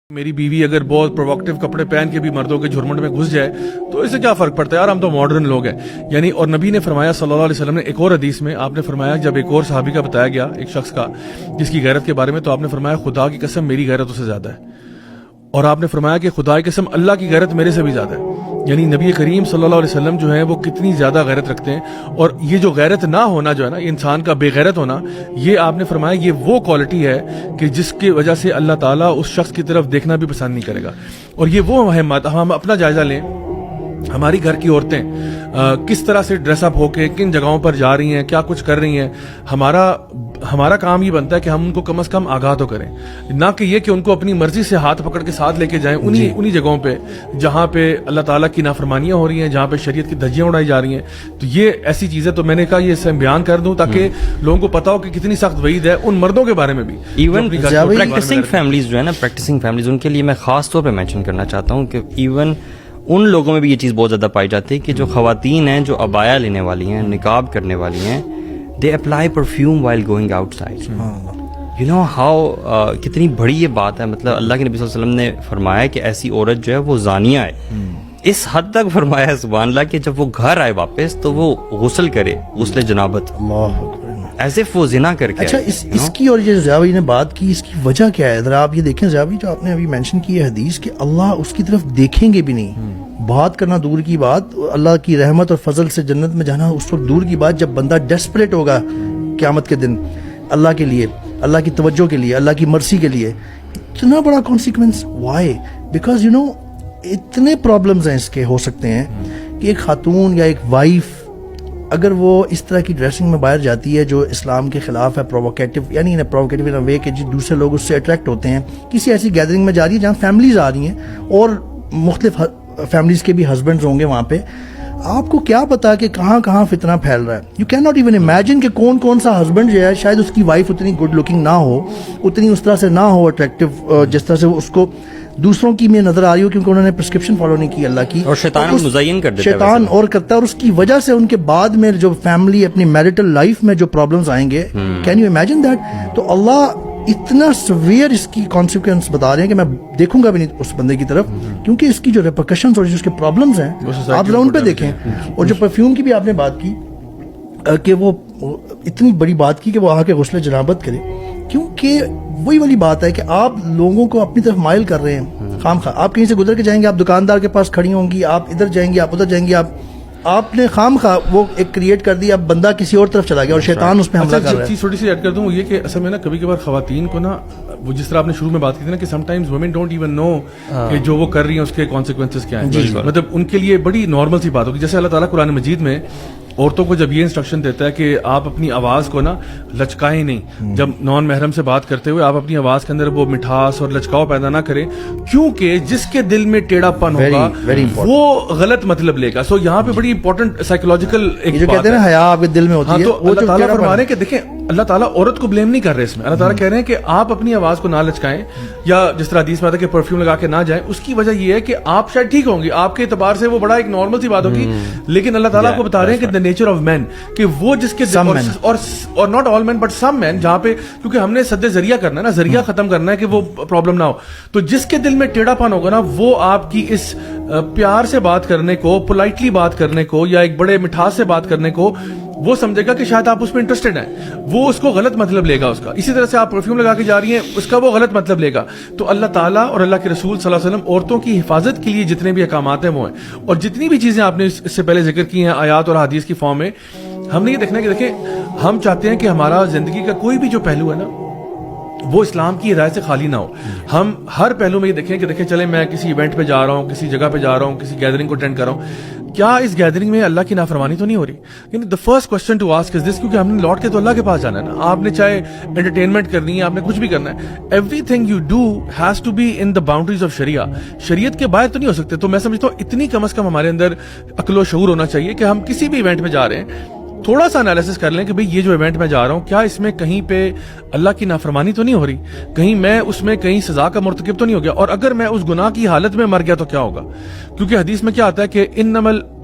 میری بیوی اگر بہت پرووکٹیو کپڑے پہن کے بھی مردوں کے جھرمٹ میں گھس جائے تو اس سے کیا فرق پڑتا ہے یار، ہم تو ماڈرن لوگ ہیں یعنی. اور نبی نے فرمایا صلی اللہ علیہ وسلم نے ایک اور حدیث میں آپ نے فرمایا، جب ایک اور صحابی کا بتایا گیا ایک شخص کا جس کی غیرت کے بارے میں، تو آپ نے فرمایا خدا کی قسم میری غیرت اس سے زیادہ ہے، اور آپ نے فرمایا کہ خدا کی قسم اللہ کی غیرت میرے سے بھی زیادہ ہے. یعنی نبی کریم صلی اللہ علیہ وسلم جو ہے وہ کتنی زیادہ غیرت رکھتے ہیں. اور یہ جو غیرت نہ ہونا جو ہے نا، انسان کا بے غیرت ہونا، یہ آپ نے فرمایا یہ وہ کوالٹی ہے کہ جس کی وجہ سے اللہ تعالیٰ اس شخص کی طرف دیکھنا بھی پسند نہیں کرے گا. اور یہ وہ اہمیت، ہم اپنا جائزہ لیں، ہماری گھر کی عورتیں کس طرح سے ڈریس اپ ہو کے کن جگہوں پر جا رہی ہیں، کیا کچھ کر رہی ہیں. ہمارا کام یہ بنتا ہے کہ ہم ان کو کم از کم آگاہ تو کریں، نہ کہ یہ کہ ان کو اپنی مرضی سے ہاتھ پکڑ کے ساتھ لے کے جائیں انہی جگہوں پہ جہاں پہ اللہ تعالیٰ کی نافرمانیاں ہو رہی ہیں، جہاں پہ شریعت کی دھجیاں اڑائی جا رہی ہیں. تو یہ ایسی چیزیں تو میں نے کہا یہ بیان کر دوں تاکہ لوگوں کو پتا ہو کہ کتنی سخت وعید ہے ان مردوں کے بارے میں بھی. ایون پریکٹسنگ فیملیز جو ہے نا، پریکٹسنگ فیملیز، ان کے لیے میں خاص طور پہ مینشن کرنا چاہتا ہوں کہ ایون ان لوگوں میں بھی یہ چیز بہت زیادہ پائی جاتی ہے کہ جو خواتین ہیں جو عبایا لینے والی ہیں، نقاب کرنے والی ہیں، they apply perfume while going outside. You know how کتنی بڑی یہ بات ہے. مطلب اللہ کے نبی صلی اللہ علیہ وسلم نے فرمایا کہ ایسی عورت جو ہے وہ زانیہ ہے. اس حد تک فرمایا ہے سبحان اللہ کہ جب وہ گھر آئے واپس تو وہ غسل کرے، غسل جنابت، ایز اف وہ زنا کر کے. اچھا اس کی، اور یہ زیاوی نے بات کی، اس کی وجہ کیا ہے؟ ذرا آپ یہ دیکھیں زیاوی، جو آپ نے ابھی مینشن کی ہے حدیث کہ اللہ اس کی طرف دیکھیں گے بھی نہیں. بات کرنا دور کی بات، اللہ کی رحمت اور فضل سے جنت میں جانا اس وقت دور کی بات، جب بندہ ڈیسپریٹ ہوگا قیامت کے دن اللہ کے لیے، اللہ کی توجہ کے لیے، اللہ کی مرسی کے لیے. اتنا بڑا consequence why? Because you know اتنے پرابلمز ہیں اس کے ہو سکتے ہیں کہ ایک خاتون یا ایک وائف اگر وہ اس طرح کی ڈریسنگ میں باہر جاتی ہے جو اسلام کے خلاف ہے، پرووکیٹو، یعنی پرووکیٹو ان وے کہ دوسرے لوگ اس سے اٹریکٹ ہوتے ہیں، کسی ایسی گیدرنگ میں جا رہی ہے جہاں فیملیز آ رہی ہیں اور مختلف فیملیز کے بھی ہسبینڈز ہوں گے وہاں پہ، آپ کو کیا پتا کہ کہاں کہاں فتنہ پھیل رہا ہے. You can not even imagine کہ کون سا ہسبینڈ جو ہے شاید اس کی وائف اتنی گڈ لکنگ نہ ہو، اتنی اس طرح سے نہ ہو اٹریکٹیو، جس طرح سے اس کو دوسروں کی میں نظر آ رہی ہو، کیونکہ انہوں نے پرسکرپشن فالو نہیں کی اللہ کی، اور شیطان مزین کر دیتا ہے، شیطان اور کرتا ہے، اور اس کی وجہ سے ان کے بعد میں جو فیملی اپنی میرٹل لائف میں جو پرابلمز آئیں گے. Can you imagine that? تو اللہ اتنا سویئر اس کی کانسیکوینس بتا رہے ہیں کہ میں دیکھوں گا بھی نہیں اس بندے کی طرف، کیونکہ اس کی جو ریپرکشنز اور جو اس کے پرابلمز ہیں آپ ذرا ان پہ دیکھیں. اور جو پرفیوم کی بھی آپ نے بات کی کہ وہ اتنی بڑی بات کی کہ وہ آ کے غسل جنابت کرے، کیونکہ وہی والی بات ہے کہ آپ لوگوں کو اپنی طرف مائل کر رہے ہیں. خام خواہ آپ کہیں سے گزر کے جائیں گے، آپ دکاندار کے پاس کھڑی ہوں گی، آپ ادھر جائیں گے، آپ ادھر جائیں گے، آپ نے خام خواہ وہ ایک کریٹ کر دی، اب بندہ کسی اور طرف چلا گیا اور شیطان اس پہ حملہ کر رہا ہے. چیز تھوڑی سی ایڈ کر دوں، یہ کہ اصل میں نا کبھی کبھار خواتین کو نا، وہ جس طرح آپ نے شروع میں بات کی تھی نا کہ sometimes women don't even know کہ جو وہ کر رہی ہیں اس کے کانسیکوینسز کیا ہیں. مطلب ان کے لیے بڑی نارمل سی بات ہوگی. جیسے اللہ تعالیٰ قرآن مجید میں عورتوں کو جب یہ انسٹرکشن دیتا ہے کہ آپ اپنی آواز کو نا لچکائیں نہیں، جب نان محرم سے بات کرتے ہوئے آپ اپنی آواز کے اندر وہ مٹھاس اور لچکاؤ پیدا نہ کریں، کیونکہ جس کے دل میں ٹیڑھا پن ہوگا وہ غلط مطلب لے گا. سو یہاں پہ بڑی امپورٹنٹ سائیکولوجیکل ایک جو کہتے ہیں نا حیا آپ کے دل میں ہوتی ہے، تو اللہ تعالیٰ فرما رہے ہیں کہ دیکھیں اللہ تعالیٰ عورت کو بلیم نہیں کر رہے اس میں. اللہ تعالیٰ کہہ رہے ہیں کہ آپ اپنی آواز کو نہ لچکائیں، یا جس طرح حدیث میں آتا ہے کہ پرفیوم لگا کے نہ جائیں. اس کی وجہ یہ ہے کہ آپ شاید ٹھیک ہوں گی، آپ کے اعتبار سے وہ بڑا ایک نارمل سی بات ہوگی، لیکن اللہ تعالیٰ کو بتا رہے ہیں کہ دا نیچر آف مین، کہ وہ جس کے اور not all main but some مین، جہاں پہ کیونکہ ہم نے سد ذریعہ کرنا ہے نا، ذریعہ ختم کرنا ہے کہ وہ پرابلم نہ ہو. تو جس کے دل میں ٹیڑھا پن ہوگا نا، وہ آپ کی اس پیار سے بات کرنے کو، پولائٹلی بات کرنے کو، یا ایک بڑے مٹھاس سے بات کرنے کو وہ سمجھے گا کہ شاید آپ اس میں انٹرسٹڈ ہیں، وہ اس کو غلط مطلب لے گا اس کا. اسی طرح سے آپ پرفیوم لگا کے جا رہی ہیں، اس کا وہ غلط مطلب لے گا. تو اللہ تعالیٰ اور اللہ کے رسول صلی اللہ علیہ وسلم عورتوں کی حفاظت کے لیے جتنے بھی احکامات ہیں وہ ہیں. اور جتنی بھی چیزیں آپ نے اس سے پہلے ذکر کی ہیں آیات اور حدیث کی فارم میں، ہم نے یہ دیکھنا کہ دیکھیں ہم چاہتے ہیں کہ ہمارا زندگی کا کوئی بھی جو پہلو ہے نا وہ اسلام کی ہدایت سے خالی نہ ہو. ہم ہر پہلو میں یہ دیکھیں کہ دیکھیں چلیں میں کسی ایونٹ پہ جا رہا ہوں، کسی جگہ پہ جا رہا ہوں، کسی گیدرنگ کو اٹینڈ کر رہا ہوں، کیا اس گیدرنگ میں اللہ کی نافرمانی تو نہیں ہو رہی؟ یعنی the first question to ask is this, کیونکہ ہم نے لوٹ کے تو اللہ کے پاس جانا ہے نا. آپ نے چاہے انٹرٹینمنٹ کرنی ہے، آپ نے کچھ بھی کرنا ہے، everything you do has to be in the boundaries of sharia. شریعت کے باہر تو نہیں ہو سکتے. تو میں سمجھتا ہوں اتنی کم از کم ہمارے اندر عقل و شعور ہونا چاہیے کہ ہم کسی بھی ایونٹ میں جا رہے ہیں تھوڑا سا انالیسس کر لیں کہ بھئی یہ جو ایونٹ میں جا رہا ہوں کیا اس میں کہیں پہ اللہ کی نافرمانی تو نہیں ہو رہی، کہیں میں اس میں کہیں سزا کا مرتکب تو نہیں ہو گیا، اور اگر میں اس گناہ کی حالت میں مر گیا تو کیا ہوگا. کیونکہ حدیث میں کیا آتا ہے کہ انما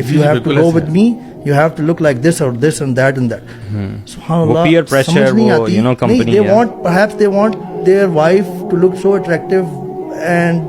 if you have to go with me you have to look like this or this and that and that. Subhanallah, peer pressure, you know, company, they want, perhaps they want their wife to look so attractive and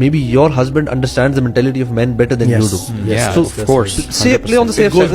maybe your husband understands the mentality of men better than you do. Yeah, so of course. Say play on the safe side.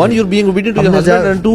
One, you're being obedient to your husband, and two,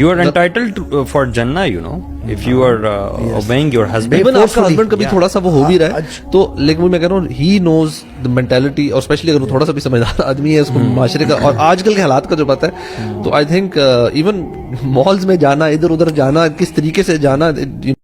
you are entitled to, for Jannah, you know. if you are obeying your husband, even آپ کا husband کبھی Yeah. تھوڑا سا وہ ہو بھی رہا ہے تو لیکن وہ میں کہہ رہا ہوں ہی نوز دا مینٹیلٹی اور اسپیشلی اگر وہ تھوڑا سا بھی سمجھدار آدمی ہے اس کو معاشرے کا اور آج کل کے حالات کا جو پتہ ہے تو آئی تھنک ایون مالز میں جانا ادھر ادھر جانا کس طریقے سے جانا